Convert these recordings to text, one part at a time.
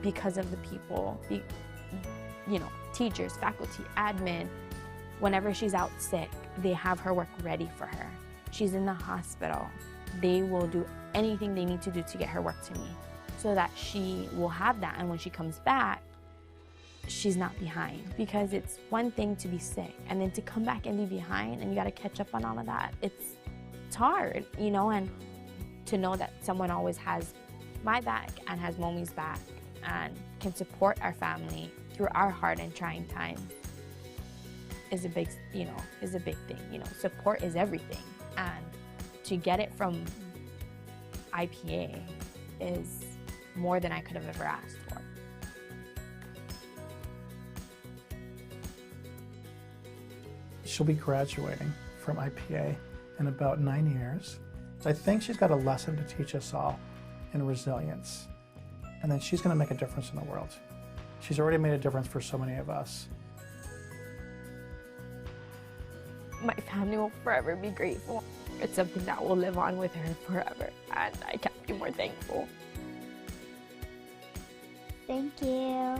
because of the people, teachers, faculty, admin. Whenever she's out sick, they have her work ready for her. She's in the hospital. They will do anything they need to do to get her work to me so that she will have that. And when she comes back, she's not behind. Because it's one thing to be sick and then to come back and be behind and you got to catch up on all of that. It's hard, and to know that someone always has my back and has Momi's back and can support our family through our hard and trying times is a big thing. Support is everything. And to get it from IPA is more than I could have ever asked for. She'll be graduating from IPA in about 9 years. So I think she's got a lesson to teach us all in resilience. And then she's going to make a difference in the world. She's already made a difference for so many of us. My family will forever be grateful. It's something that will live on with her forever, and I can't be more thankful. Thank you.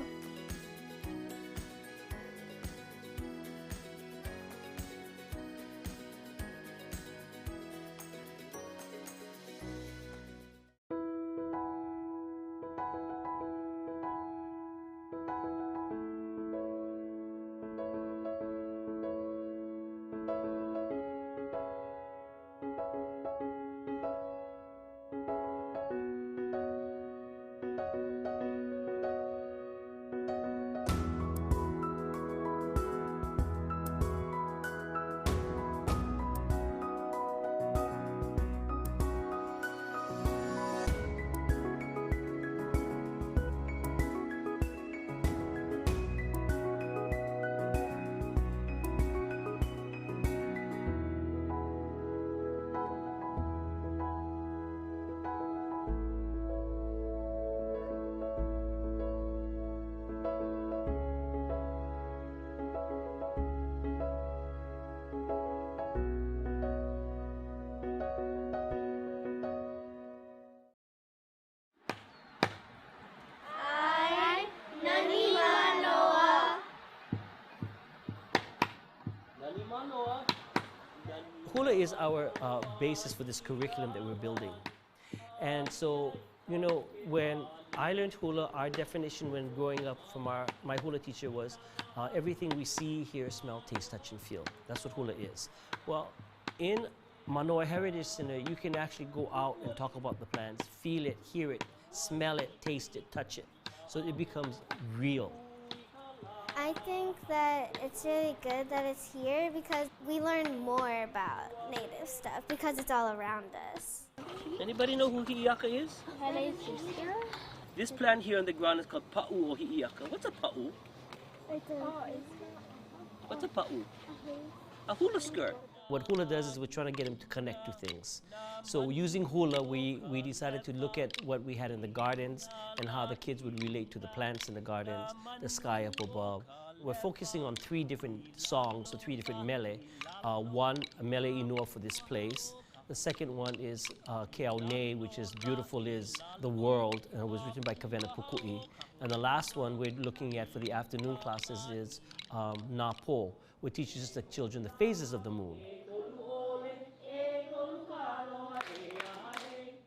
Hula is our basis for this curriculum that we're building. And so, when I learned hula, our definition when growing up from my hula teacher was everything we see, hear, smell, taste, touch, and feel. That's what hula is. Well, in Manoa Heritage Center, you can actually go out and talk about the plants, feel it, hear it, smell it, taste it, touch it. So it becomes real. I think that it's really good that it's here because we learn more about native stuff because it's all around us. Anybody know who hi'iaka is? Hele's sister? This plant here on the ground is called pa'u or hi'iaka. What's a pa'u? What's a pa'u? A hula skirt. What hula does is we're trying to get them to connect to things. So using hula, we decided to look at what we had in the gardens and how the kids would relate to the plants in the gardens, the sky up above. We're focusing on 3 different songs, so 3 different mele. One, a mele inua for this place. The second one is Keaune, which is Beautiful is the World, and it was written by Kavena Pukui. And the last one we're looking at for the afternoon classes is Na Po, which teaches the children the phases of the moon.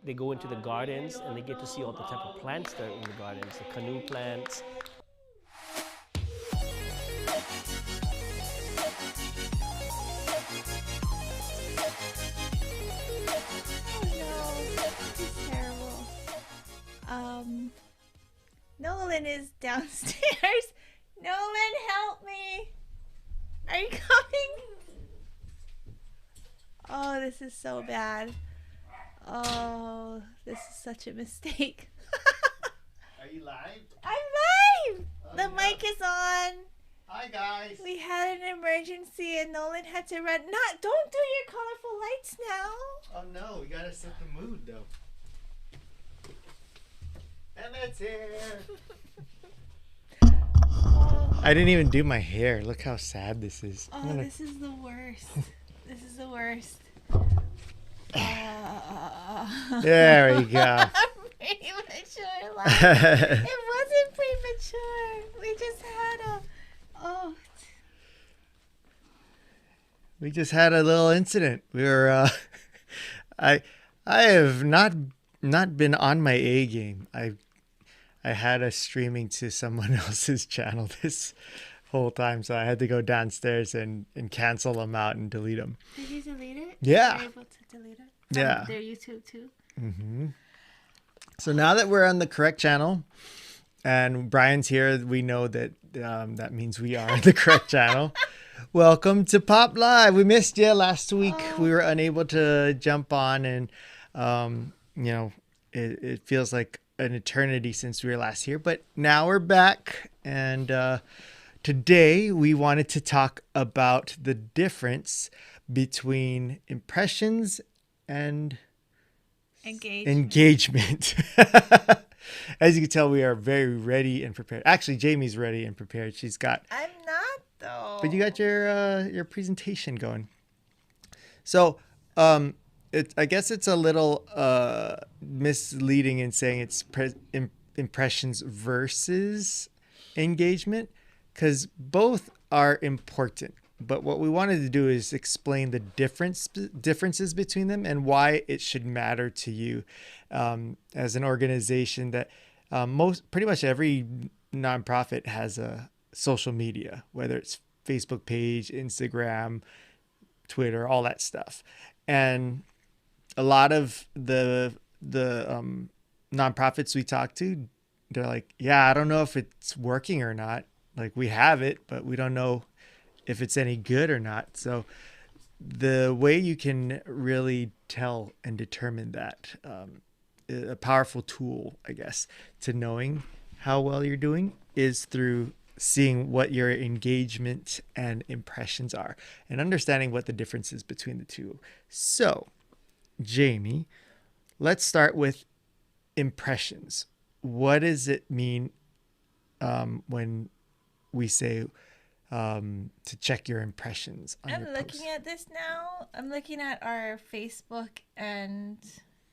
They go into the gardens and they get to see all the type of plants that are in the gardens, the canoe plants. Nolan is downstairs. Nolan, help me. Are you coming? Oh, this is so bad. Oh, this is such a mistake. Are you live? I'm live. Oh, The yeah. mic is on. Hi guys. We had an emergency and Nolan had to run. Don't do your colorful lights now. Oh no, we gotta set the mood though. And that's here. Oh, I didn't even do my hair. Look how sad this is. oh this is the worst. This is the worst. There we go. I'm pretty much sure it wasn't We just had a little incident. We were, I have not been on my A game. I had us streaming to someone else's channel this whole time, so I had to go downstairs and cancel them out and delete them. Did you delete it? Yeah. Were you able to delete it? Yeah. Their YouTube too? Mm-hmm. So now that we're on the correct channel and Brian's here, we know that that means we are on the correct channel. Welcome to Pop Live. We missed you last week. Oh. We were unable to jump on, and you know, it feels like an eternity since we were last here, but now we're back, and today we wanted to talk about the difference between impressions and engagement. As you can tell, we are very ready and prepared. Actually, Jamie's ready and prepared. She's got. I'm not though. But you got your presentation going. So, I guess it's a little misleading in saying it's impressions versus engagement, because both are important. But what we wanted to do is explain the differences between them and why it should matter to you as an organization that pretty much every nonprofit has a social media, whether it's Facebook page, Instagram, Twitter, all that stuff. And a lot of the nonprofits we talk to, they're like, yeah, I don't know if it's working or not. Like, we have it, but we don't know if it's any good or not. So the way you can really tell and determine that, a powerful tool, I guess, to knowing how well you're doing is through seeing what your engagement and impressions are and understanding what the difference is between the two. So, Jamie, let's start with impressions. What does it mean when we say to check your impressions on your I'm looking at this now. I'm looking at our Facebook and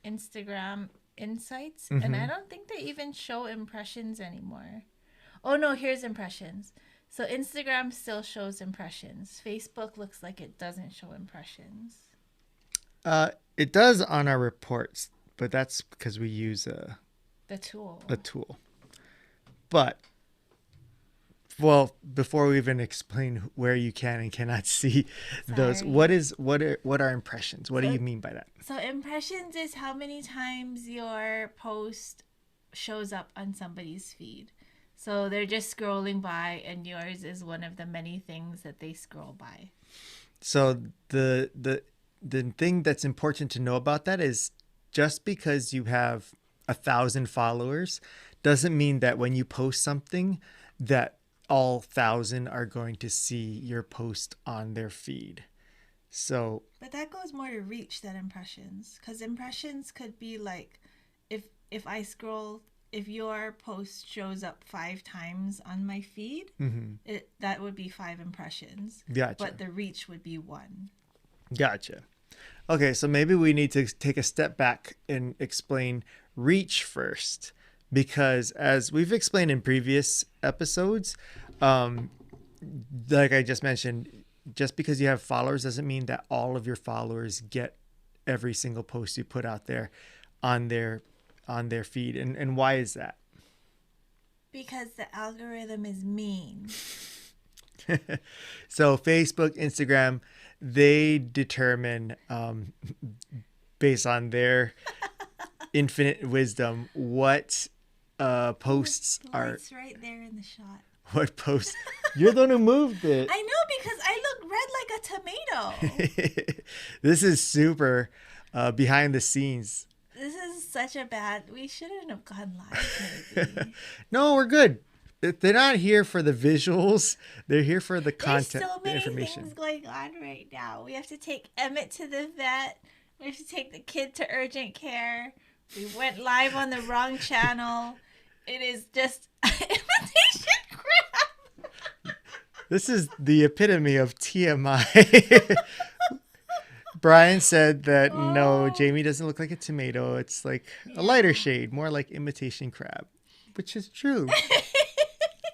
Instagram insights, and I don't think they even show impressions anymore. Oh no, here's impressions. So Instagram still shows impressions. Facebook looks like it doesn't show impressions. It does on our reports, but that's because we use The tool. a tool. But well, before we even explain where you can and cannot see those, what are impressions? What do you mean by that? So impressions is how many times your post shows up on somebody's feed. So they're just scrolling by, and yours is one of the many things that they scroll by. So the thing that's important to know about that is just because you have 1,000 followers doesn't mean that when you post something that all 1,000 are going to see your post on their feed. So, but that goes more to reach than impressions, because impressions could be like, if I scroll, if your post shows up 5 times on my feed, that would be 5 impressions. Gotcha. But the reach would be 1. Gotcha. Okay, so maybe we need to take a step back and explain reach first, because as we've explained in previous episodes, like I just mentioned, just because you have followers doesn't mean that all of your followers get every single post you put out there on their feed. And why is that? Because the algorithm is mean. So Facebook, Instagram, they determine based on their infinite wisdom what posts are. It's right there in the shot. What posts? You're the one who moved it. I know, because I look red like a tomato. This is super behind the scenes. This is such a bad. We shouldn't have gone live. Maybe. No, we're good. They're not here for the visuals. They're here for the content, There's so the many information. things going on right now. We have to take Emmett to the vet. We have to take the kid to urgent care. We went live on the wrong channel. It is just imitation crap. This is the epitome of TMI. Brian said that no, Jamie doesn't look like a tomato. It's like a lighter shade, more like imitation crab, which is true.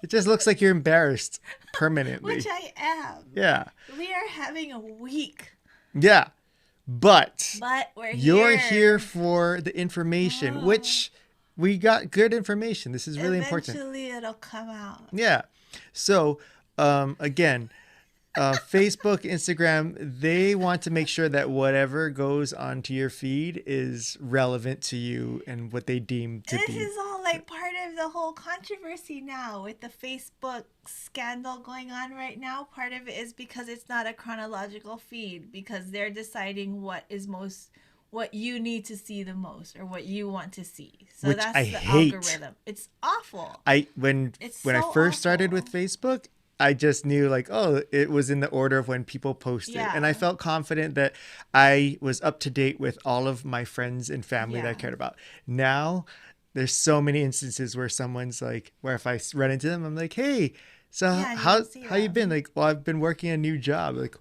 It just looks like you're embarrassed permanently. Which I am. Yeah. We are having a week. Yeah. But we're you're here for the information, which we got good information. This is really important. Eventually it'll come out. Yeah. So, again, Facebook, Instagram, they want to make sure that whatever goes onto your feed is relevant to you and what they deem to be. This is all like part of the whole controversy now with the Facebook scandal going on right now. Part of it is because it's not a chronological feed, because they're deciding what you need to see the most or what you want to see. So Which that's I the hate. algorithm. It's awful. When I so first started awful. with Facebook, I just knew like, oh, it was in the order of when people posted. Yeah. And I felt confident that I was up to date with all of my friends and family that I Yeah. cared about. Now, there's so many instances where someone's like, where if I run into them, I'm like, hey, so Yeah, you how don't see you them. been? Like, well, I've been working a new job. Like,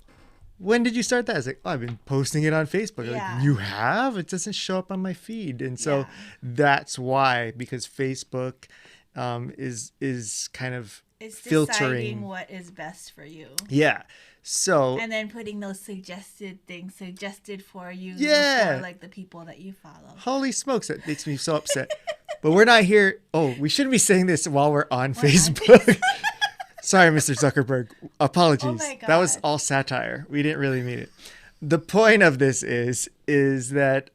when did you start that? I was like, oh, I've been posting it on Facebook. Yeah. Like, you have? It doesn't show up on my feed. And so Yeah. that's why, because Facebook is kind of It's filtering. deciding what is best for you. Yeah. So And then putting those suggested things suggested for you Yeah. for like the people that you follow. holy smokes, that makes me so upset. But we're not here. Oh, we shouldn't be saying this while we're on Facebook. Sorry, Mr. Zuckerberg. Apologies. Oh my That was God. all satire. We didn't really mean it. The point of this is that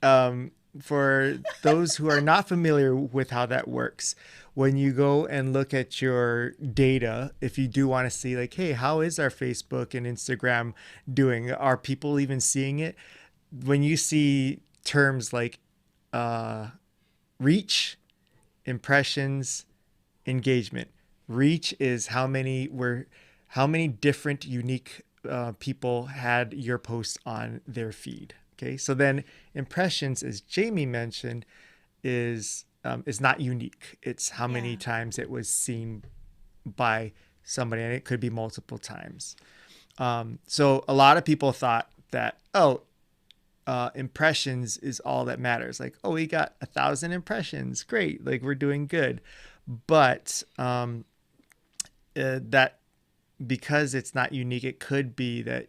for those who are not familiar with how that works, when you go and look at your data, if you do want to see like, hey, how is our Facebook and Instagram doing? Are people even seeing it? When you see terms like reach, impressions, engagement. Reach is how many different unique people had your post on their feed. Okay, so then impressions, as Jamie mentioned, is not unique. It's how many Yeah. times it was seen by somebody, and it could be multiple times. So a lot of people thought that, impressions is all that matters. Like, oh, we got 1,000 impressions. Great. Like, we're doing good. But that because it's not unique, it could be that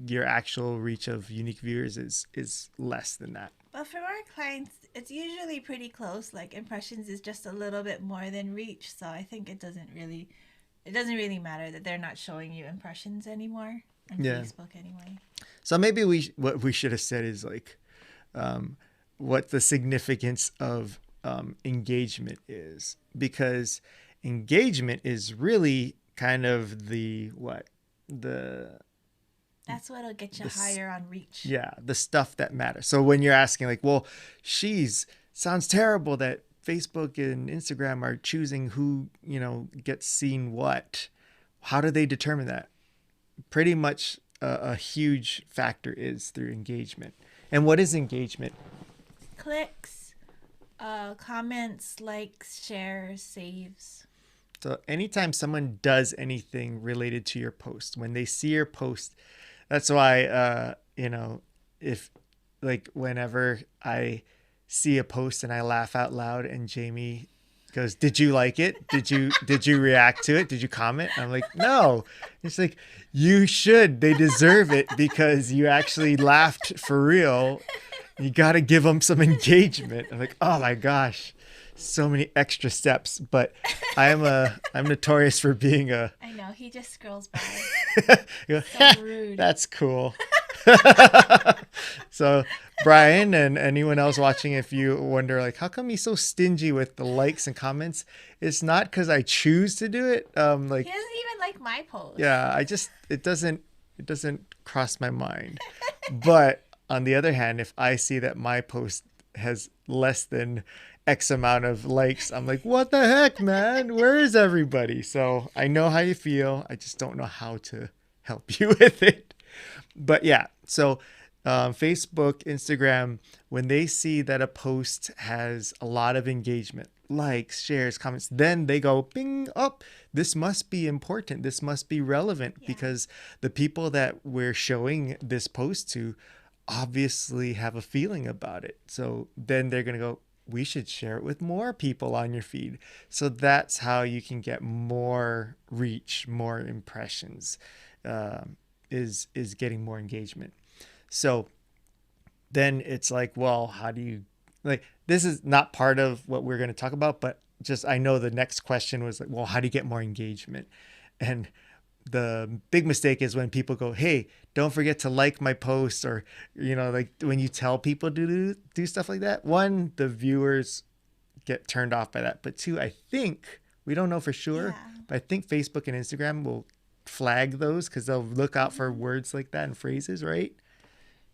your actual reach of unique viewers is less than that. But for our clients, it's usually pretty close. Like impressions is just a little bit more than reach. So I think it doesn't really matter that they're not showing you impressions anymore on Yeah. Facebook anyway. So maybe what we should have said is like, what the significance of engagement is, because engagement is really kind of That's what'll get you This- higher on reach. yeah, the stuff that matters. So when you're asking like, well, sounds terrible that Facebook and Instagram are choosing who, gets seen what. How do they determine that? Pretty much a huge factor is through engagement. And what is engagement? Clicks, comments, likes, shares, saves. So anytime someone does anything related to your post, when they see your post, that's why, if like whenever I see a post and I laugh out loud and Jamie goes, "Did you like it? Did you react to it? Did you comment?" I'm like, "No." It's like, you should. They deserve it because you actually laughed for real. You got to give them some engagement. I'm like, oh my gosh, so many extra steps. But I'm notorious for being a. I know, he just scrolls by. So rude. That's cool. So Brian and anyone else watching, if you wonder like, how come he's so stingy with the likes and comments, it's not because I choose to do it. He doesn't even like my post. Yeah, it doesn't cross my mind. But on the other hand, if I see that my post has less than X amount of likes, I'm like, what the heck, man? Where is everybody? So I know how you feel. I just don't know how to help you with it. But yeah, so Facebook, Instagram, when they see that a post has a lot of engagement, likes, shares, comments, then they go, bing, up. This must be important. This must be relevant because the people that we're showing this post to obviously have a feeling about it. So then they're going to go, we should share it with more people on your feed. So that's how you can get more reach, more impressions, is getting more engagement. So then it's like, well, how do you, like, this is not part of what we're going to talk about, but just, I know the next question was like, well, how do you get more engagement? And the big mistake is when people go, hey, don't forget to like my post, or, you know, like when you tell people to do stuff like that. One, the viewers get turned off by that. But two, I think, we don't know for sure, but I think Facebook and Instagram will flag those because they'll look out for words like that and phrases, right?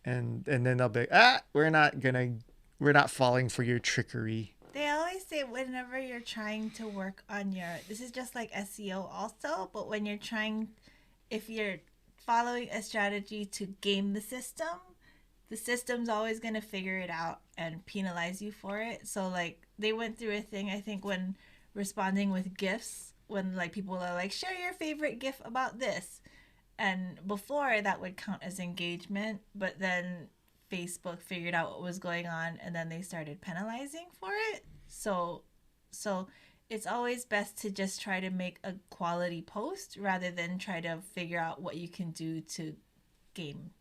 And then they'll be like, we're not falling for your trickery. They always say whenever you're trying to work on this is just like SEO also, but when you're if you're following a strategy to game the system's always going to figure it out and penalize you for it. So like they went through a thing, I think, when responding with GIFs, when like people are like, share your favorite GIF about this. And before that would count as engagement, but then Facebook figured out what was going on and then they started penalizing for it. So it's always best to just try to make a quality post rather than try to figure out what you can do to game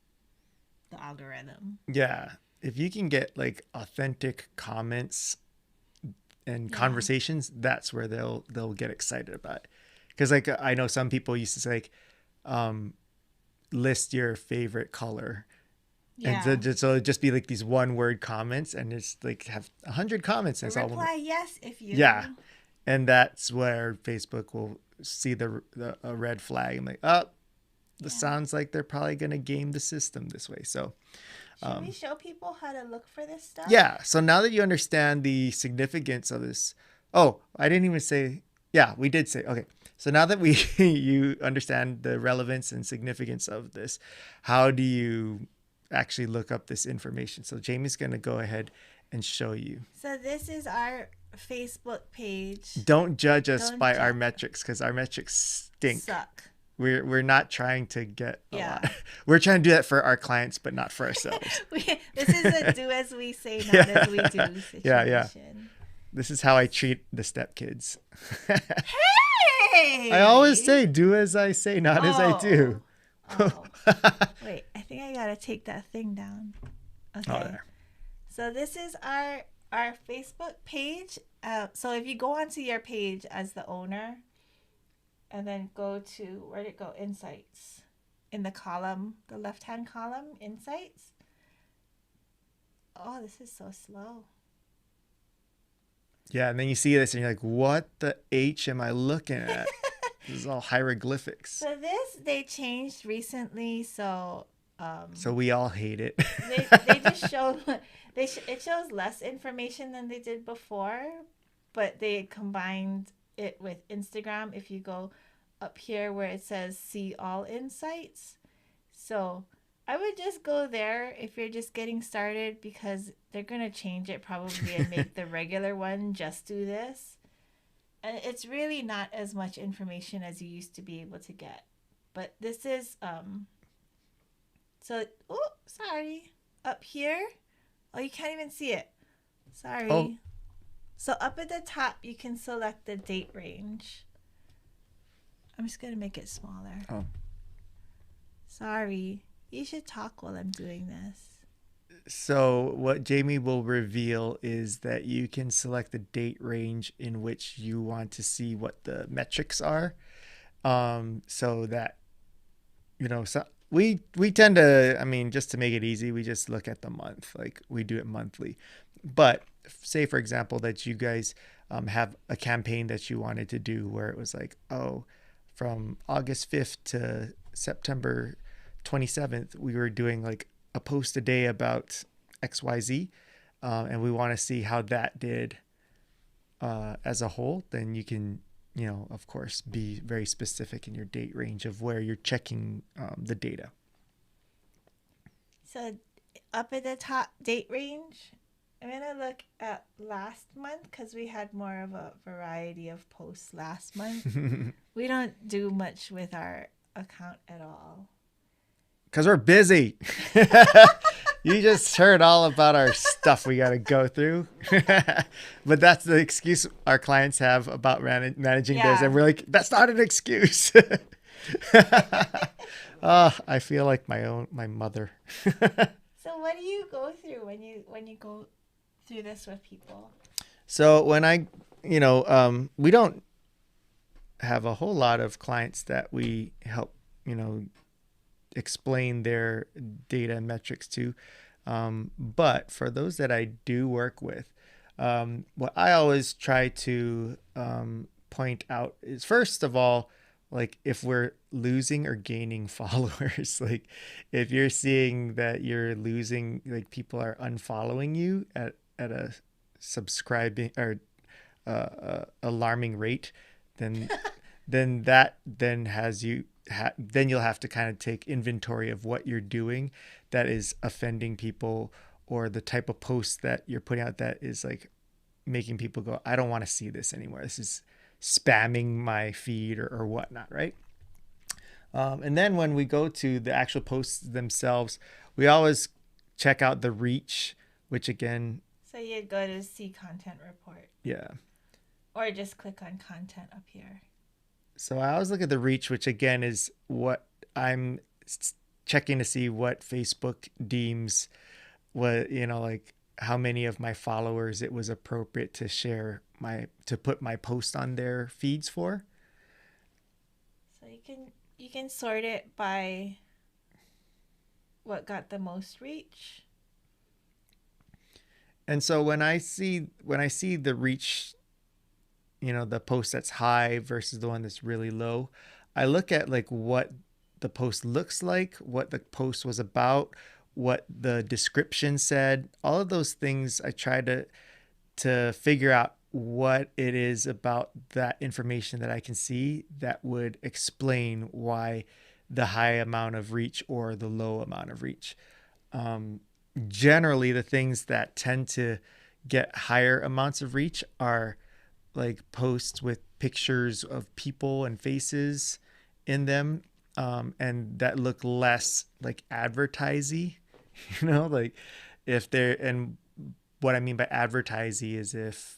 the algorithm. Yeah. If you can get like authentic comments and conversations, that's where they'll get excited about it. Because like I know some people used to say like, list your favorite color. Yeah. And so it'd just be like these one word comments, and it's like have 100 comments. And reply yes if you. Yeah, and that's where Facebook will see a red flag and like, this sounds like they're probably gonna game the system this way. So, should we show people how to look for this stuff? Yeah. So now that you understand the significance of this, I didn't even say. Yeah, we did say okay. So now that you understand the relevance and significance of this, how do you actually look up this information? So Jamie's going to go ahead and show you. So this is our Facebook page. Don't judge us by our metrics, because our metrics stink. Suck. We're not trying to get a lot. We're trying to do that for our clients, but not for ourselves. This is a do as we say, not as we do situation. Yeah. This is how I treat the stepkids. Hey! I always say, do as I say, not as I do. Wait, I think I gotta take that thing down. Okay. There. So this is our Facebook page. So if you go onto your page as the owner, and then go to, where'd it go? Insights. In the column, the left-hand column, Insights. Oh, this is so slow. Yeah, and then you see this and you're like, what the H am I looking at? This is all hieroglyphics. So they changed recently, so we all hate it. they just show it shows less information than they did before, but they combined it with Instagram. If you go up here where it says see all insights, so I would just go there if you're just getting started, because they're going to change it probably and make the regular one just do this. And it's really not as much information as you used to be able to get. But this is, sorry. Up here. Oh, you can't even see it. Sorry. Oh. So up at the top, you can select the date range. I'm just going to make it smaller. Oh. Sorry. You should talk while I'm doing this. So what Jamie will reveal is that you can select the date range in which you want to see what the metrics are. So that, so we tend to, just to make it easy, we just look at the month, like we do it monthly. But say, for example, that you guys have a campaign that you wanted to do where it was like, from August 5th to September 27th, we were doing like a post a day about XYZ, and we want to see how that did as a whole. Then you can, of course, be very specific in your date range of where you're checking the data. So up at the top, date range, I'm going to look at last month because we had more of a variety of posts last month. We don't do much with our account at all. Because we're busy. You just heard all about our stuff we got to go through. But that's the excuse our clients have about managing theirs. And we're like, that's not an excuse. Oh, I feel like my mother. So what do you go through when you go through this with people? So when we don't have a whole lot of clients that we help, explain their data and metrics to. But for those that I do work with, what I always try to point out is, first of all, like if we're losing or gaining followers, like if you're seeing that you're losing, like people are unfollowing you at a subscribing or alarming rate, then then you'll have to kind of take inventory of what you're doing that is offending people, or the type of posts that you're putting out that is like making people go, I don't want to see this anymore. This is spamming my feed or whatnot, right? And then when we go to the actual posts themselves, we always check out the reach, which again... So you go to see content report. Yeah. Or just click on content up here. So I always look at the reach, which again is what I'm checking to see what Facebook deems what, like how many of my followers it was appropriate to to put my post on their feeds for. So you can sort it by what got the most reach. And so when I see the reach, the post that's high versus the one that's really low, I look at like what the post looks like, what the post was about, what the description said, all of those things. I try to figure out what it is about that information that I can see that would explain why the high amount of reach or the low amount of reach. Generally, the things that tend to get higher amounts of reach are like posts with pictures of people and faces in them, and that look less like advertising, like if they're, and what I mean by advertising is if,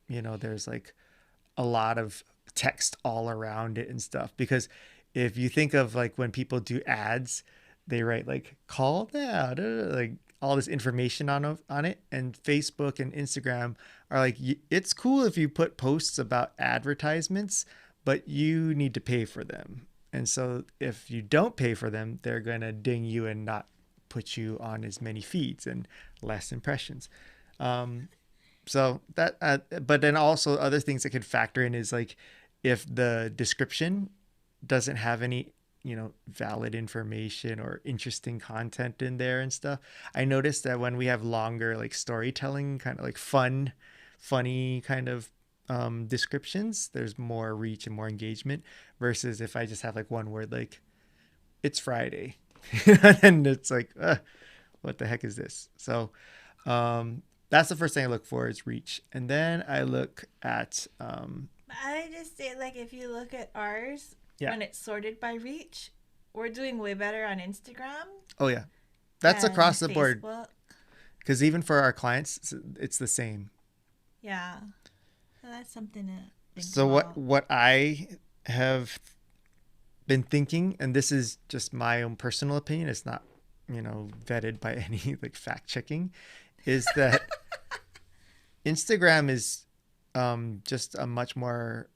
there's like a lot of text all around it and stuff. Because if you think of like when people do ads, they write like call now, like all this information on it. And Facebook and Instagram are like, it's cool if you put posts about advertisements, but you need to pay for them. And so if you don't pay for them, they're going to ding you and not put you on as many feeds and less impressions. So that, but then also other things that could factor in is like if the description doesn't have any, valid information or interesting content in there and stuff. I noticed that when we have longer like storytelling, kind of like funny kind of descriptions, there's more reach and more engagement, versus if I just have like one word like it's Friday and it's like what the heck is this? So that's the first thing I look for is reach. And then I look at I just say, like, if you look at ours, when it's sorted by reach, we're doing way better on Instagram. Oh yeah, that's across the board, because even for our clients it's the same. Yeah, so that's something to think so about. what I have been thinking, and this is just my own personal opinion, it's not vetted by any like fact checking, is that Instagram is just a much more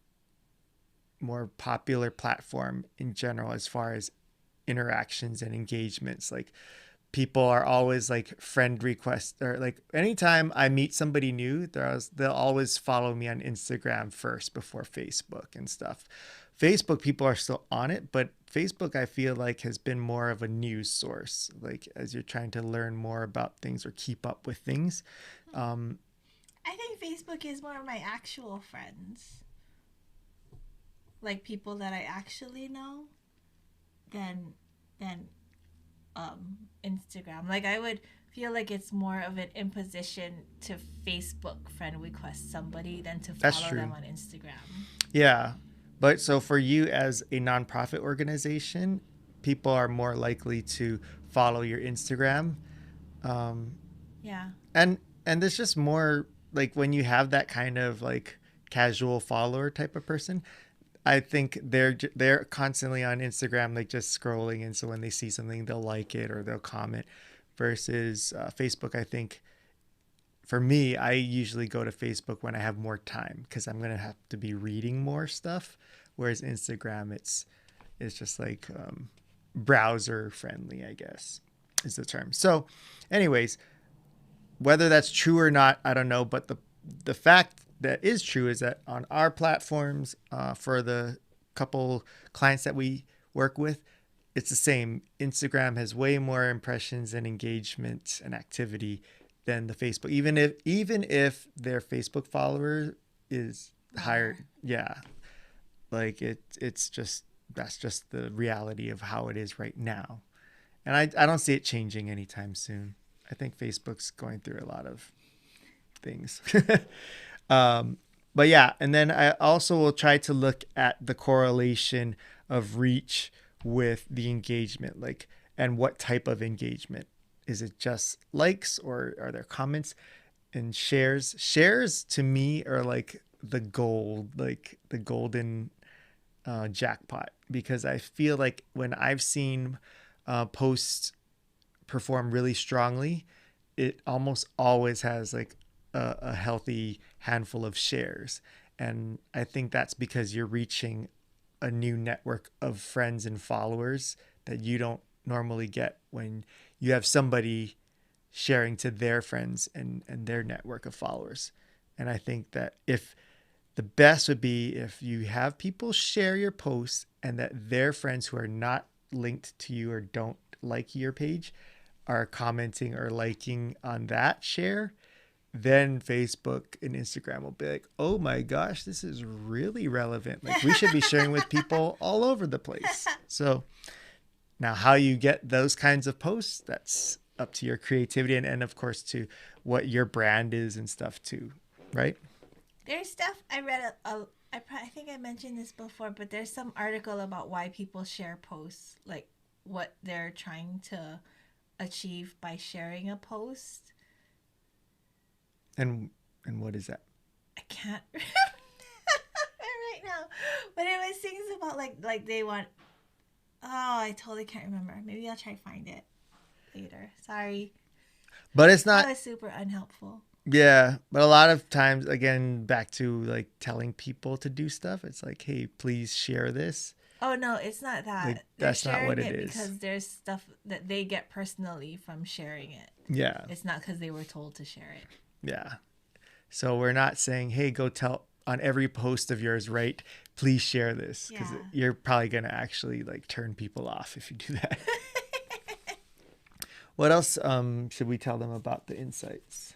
popular platform in general as far as interactions and engagements. Like people are always like friend requests, or like anytime I meet somebody new, they'll always follow me on Instagram first before Facebook and stuff. Facebook, people are still on it, but Facebook, I feel like, has been more of a news source, like as you're trying to learn more about things or keep up with things. I think Facebook is more of my actual friends, like people that I actually know, than Instagram. Like I would feel like it's more of an imposition to Facebook friend request somebody than to follow them on Instagram. Yeah. But so for you as a nonprofit organization, people are more likely to follow your Instagram Yeah. And there's just more, like, when you have that kind of like casual follower type of person, I think they're constantly on Instagram, like just scrolling, and so when they see something, they'll like it or they'll comment. Versus Facebook, I think for me, I usually go to Facebook when I have more time because I'm gonna have to be reading more stuff. Whereas Instagram, it's just like browser friendly, I guess is the term. So, anyways, whether that's true or not, I don't know. But the fact that is true is that on our platforms, for the couple clients that we work with, it's the same. Instagram has way more impressions and engagement and activity than the Facebook. Even if their Facebook follower is higher, yeah, like it's just that's just the reality of how it is right now, and I don't see it changing anytime soon. I think Facebook's going through a lot of things. But yeah, and then I also will try to look at the correlation of reach with the engagement, like, and what type of engagement. Is it just likes, or are there comments and shares? Shares to me are like the golden jackpot, because I feel like when I've seen posts perform really strongly, it almost always has like a healthy handful of shares. And I think that's because you're reaching a new network of friends and followers that you don't normally get when you have somebody sharing to their friends and their network of followers. And I think that if the best would be if you have people share your posts and that their friends who are not linked to you or don't like your page are commenting or liking on that share, then Facebook and Instagram will be like, oh my gosh, this is really relevant. Like, we should be sharing with people all over the place. So now how you get those kinds of posts, that's up to your creativity and of course to what your brand is and stuff too, right? There's stuff I read. I think I mentioned this before, but there's some article about why people share posts, like what they're trying to achieve by sharing a post. And what is that? I can't remember right now, but it was things about like they want. Oh, I totally can't remember. Maybe I'll try to find it later. Sorry. But it's not. That was super unhelpful. Yeah, but a lot of times, again, back to like telling people to do stuff. It's like, hey, please share this. Oh no, it's not that. Like, that's not what it is. Because there's stuff that they get personally from sharing it. Yeah. It's not because they were told to share it. Yeah. So we're not saying, hey, go tell on every post of yours, right? Please share this, because you're probably going to actually like turn people off if you do that. What else should we tell them about the insights?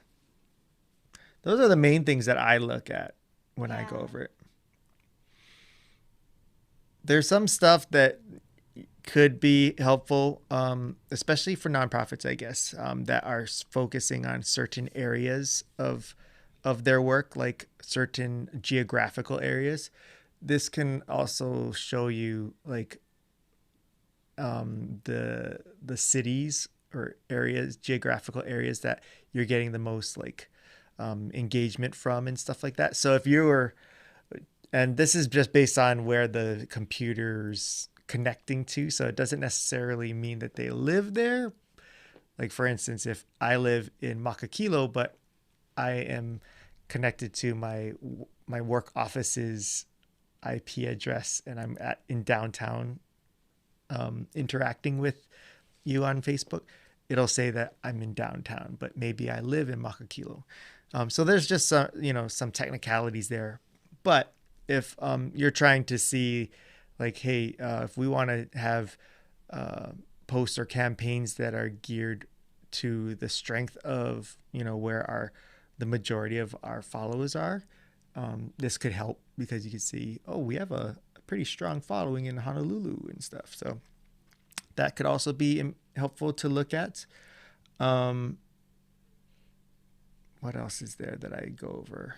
Those are the main things that I look at when I go over it. There's some stuff that could be helpful, especially for nonprofits, I guess, that are focusing on certain areas of their work, like certain geographical areas. This can also show you like the cities or areas, geographical areas that you're getting the most like engagement from and stuff like that. So if you were, and this is just based on where the computer's connecting to, so it doesn't necessarily mean that they live there. Like, for instance, if I live in Makakilo, but I am connected to my work office's IP address and I'm in downtown interacting with you on Facebook, it'll say that I'm in downtown, but maybe I live in Makakilo. So there's just some technicalities there. But if you're trying to see like, hey, if we want to have posts or campaigns that are geared to the strength of, where the majority of our followers are, this could help, because you can see, oh, we have a pretty strong following in Honolulu and stuff. So that could also be helpful to look at. What else is there that I go over?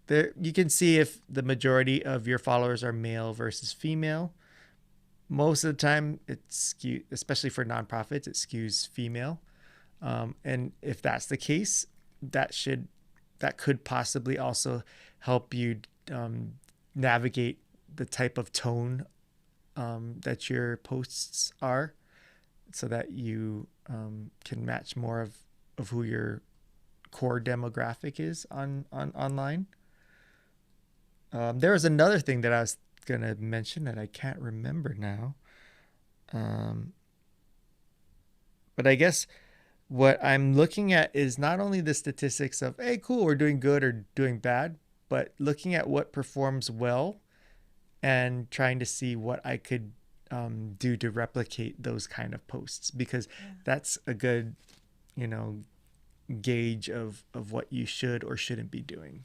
There, you can see if the majority of your followers are male versus female. most of the time it's skewed, especially for nonprofits, it skews female. And if that's the case, that could possibly also help you navigate the type of tone that your posts are, so that you can match more of who your core demographic is on online. There was another thing that I was gonna mention that I can't remember now. But I guess what I'm looking at is not only the statistics of, hey, cool, we're doing good or doing bad, but looking at what performs well and trying to see what I could do to replicate those kind of posts, because that's a good, gauge of what you should or shouldn't be doing.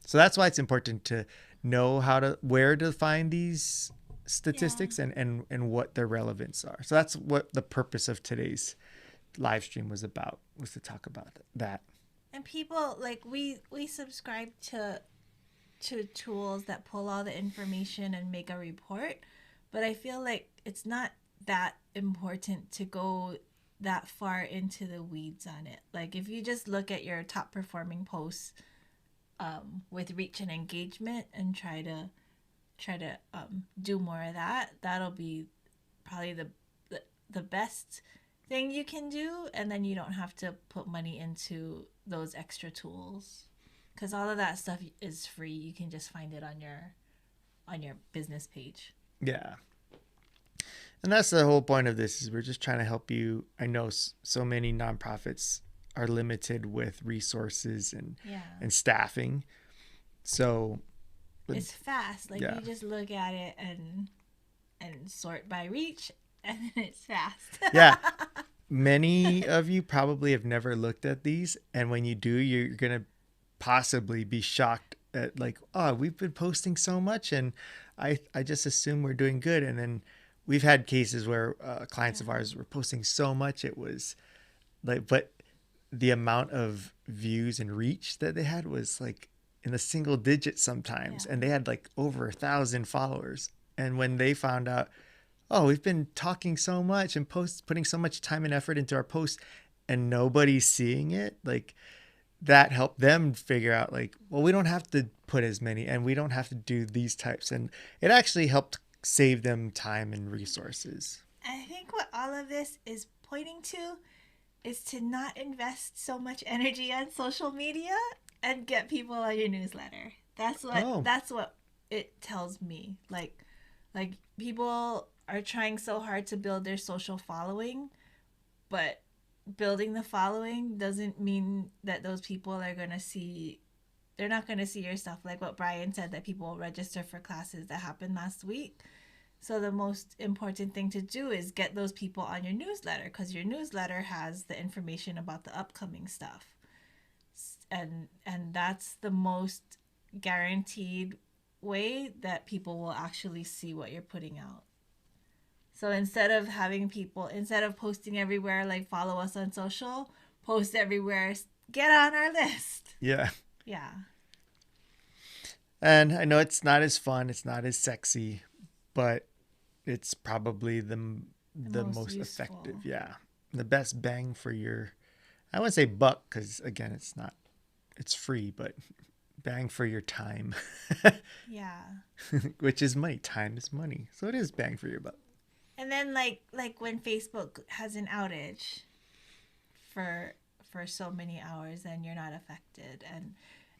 So that's why it's important to know where to find these statistics and what their relevance are. So that's what the purpose of today's live stream was about, was to talk about that. And people, like, we subscribe to tools that pull all the information and make a report, but I feel like it's not that important to go that far into the weeds on it. Like, if you just look at your top performing posts with reach and engagement and try to do more of that, that'll be probably the best thing you can do. And then you don't have to put money into those extra tools, because all of that stuff is free. You can just find it on your business page. Yeah. And that's the whole point of this, is we're just trying to help you. I know so many nonprofits are limited with resources and staffing. So it's fast. Like, you just look at it and sort by reach, and then it's fast. Yeah. Many of you probably have never looked at these, and when you do, you're going to possibly be shocked at, like, oh, we've been posting so much and I just assume we're doing good. And then we've had cases where clients of ours were posting so much, it was like, but the amount of views and reach that they had was like in the single digits sometimes. And they had like over 1,000 followers. And when they found out, oh, we've been talking so much and putting so much time and effort into our posts and nobody's seeing it, like, that helped them figure out, like, well, we don't have to put as many and we don't have to do these types. And it actually helped save them time and resources. I think what all of this is pointing to is to not invest so much energy on social media and get people on your newsletter. That's what it tells me. Like people are trying so hard to build their social following, but building the following doesn't mean that those people are going to see, they're not going to see your stuff. Like what Brian said, that people register for classes that happened last week. So the most important thing to do is get those people on your newsletter, because your newsletter has the information about the upcoming stuff. And that's the most guaranteed way that people will actually see what you're putting out. So instead of posting everywhere, like follow us on social, post everywhere, get on our list. Yeah. Yeah. And I know it's not as fun, it's not as sexy, but it's probably the most useful. effective. Yeah. The best bang for your, I wouldn't say buck, because again, it's free, but bang for your time. Yeah. Which is money. Time is money. So it is bang for your buck. And then like when Facebook has an outage for so many hours, then you're not affected.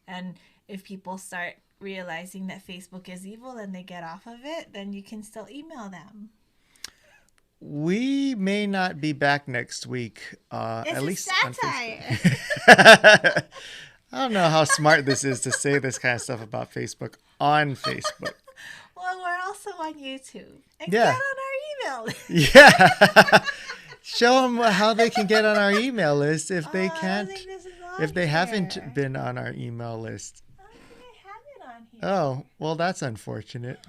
And if people start realizing that Facebook is evil and they get off of it, then you can still email them. We may not be back next week. At least satire. On Facebook. I don't know how smart this is to say this kind of stuff about Facebook on Facebook. Well, we're also on YouTube. And get on our email list. Yeah. Show them how they can get on our email list if they can't. If they haven't been on our email list. I don't think I have it on here. Oh, well, that's unfortunate.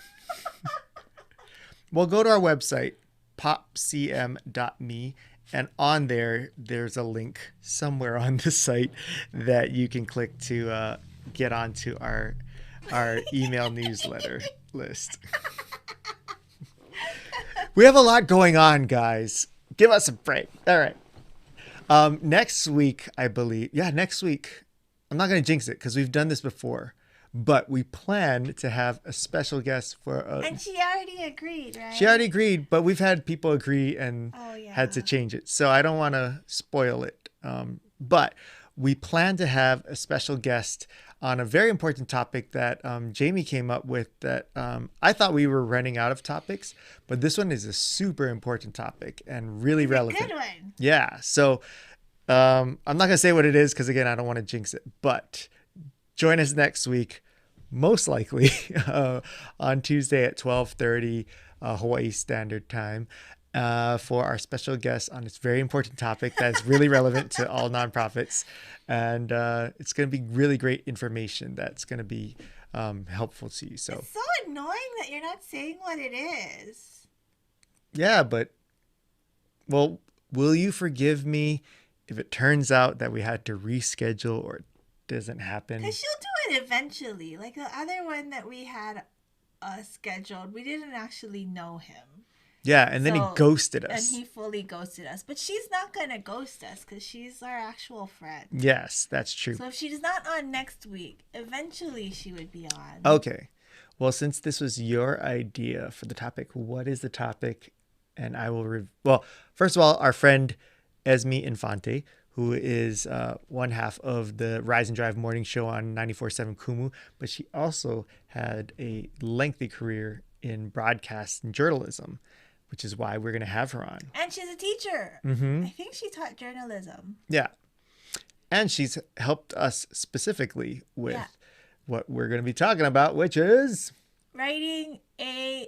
Well, go to our website, popcm.me, and on there's a link somewhere on the site that you can click to get onto our email newsletter list. We have a lot going on, guys. Give us a break. All right. Next week, I believe. Yeah, next week. I'm not going to jinx it because we've done this before. But we plan to have a special guest for. And she already agreed, right? She already agreed, but we've had people agree and had to change it. So I don't want to spoil it. But we plan to have a special guest on a very important topic that Jamie came up with that I thought we were running out of topics, but this one is a super important topic and really relevant. Good one. Yeah. So I'm not going to say what it is because, again, I don't want to jinx it. But join us next week, most likely on Tuesday at 12:30 Hawaii Standard Time. For our special guest on this very important topic that's really relevant to all nonprofits. And it's going to be really great information that's going to be helpful to you. So it's so annoying that you're not saying what it is. Yeah, but, well, will you forgive me if it turns out that we had to reschedule or it doesn't happen? Because she'll do it eventually. Like the other one that we had scheduled, we didn't actually know him. Yeah, and then he ghosted us. And he fully ghosted us. But she's not going to ghost us because she's our actual friend. Yes, that's true. So if she's not on next week, eventually she would be on. Okay. Well, since this was your idea for the topic, what is the topic? And I will... Well, first of all, our friend Esme Infante, who is one half of the Rise and Drive morning show on 94.7 Kumu, but she also had a lengthy career in broadcast and journalism, which is why we're going to have her on. And she's a teacher. Mm-hmm. I think she taught journalism. Yeah. And she's helped us specifically with what we're going to be talking about, which is... writing a...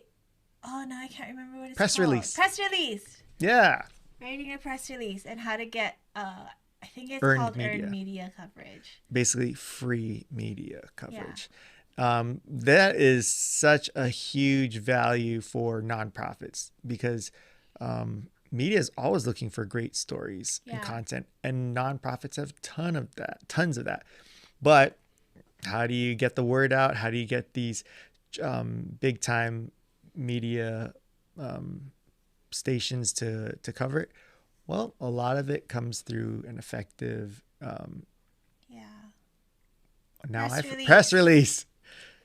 Oh, no, I can't remember what it's press called. release. Press release. Yeah. Writing a press release and how to get... I think it's Earned called media. earned media coverage. Basically, free media coverage. That is such a huge value for nonprofits because media is always looking for great stories and content, and nonprofits have tons of that. But how do you get the word out? How do you get these big time media stations to cover it? Well, a lot of it comes through an effective press release.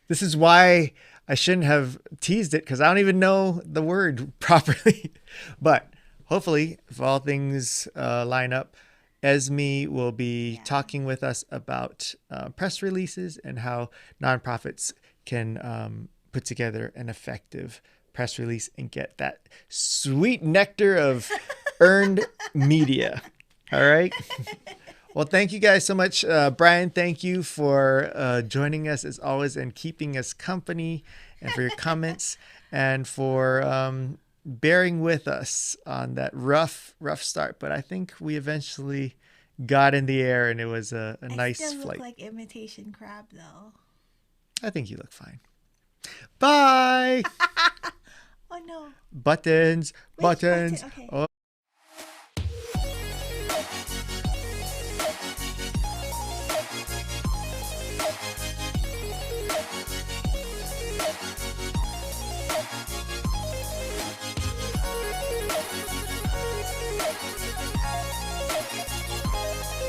This is why I shouldn't have teased it because I don't even know the word properly. But hopefully, if all things line up, Esme will be talking with us about press releases and how nonprofits can put together an effective press release and get that sweet nectar of earned media. All right. Well, thank you guys so much. Brian, thank you for joining us as always and keeping us company, and for your comments and for bearing with us on that rough start. But I think we eventually got in the air and it was a nice I still flight. look like imitation crab, though. I think you look fine. Bye. Oh, no. Buttons. Which button? Okay. Oh.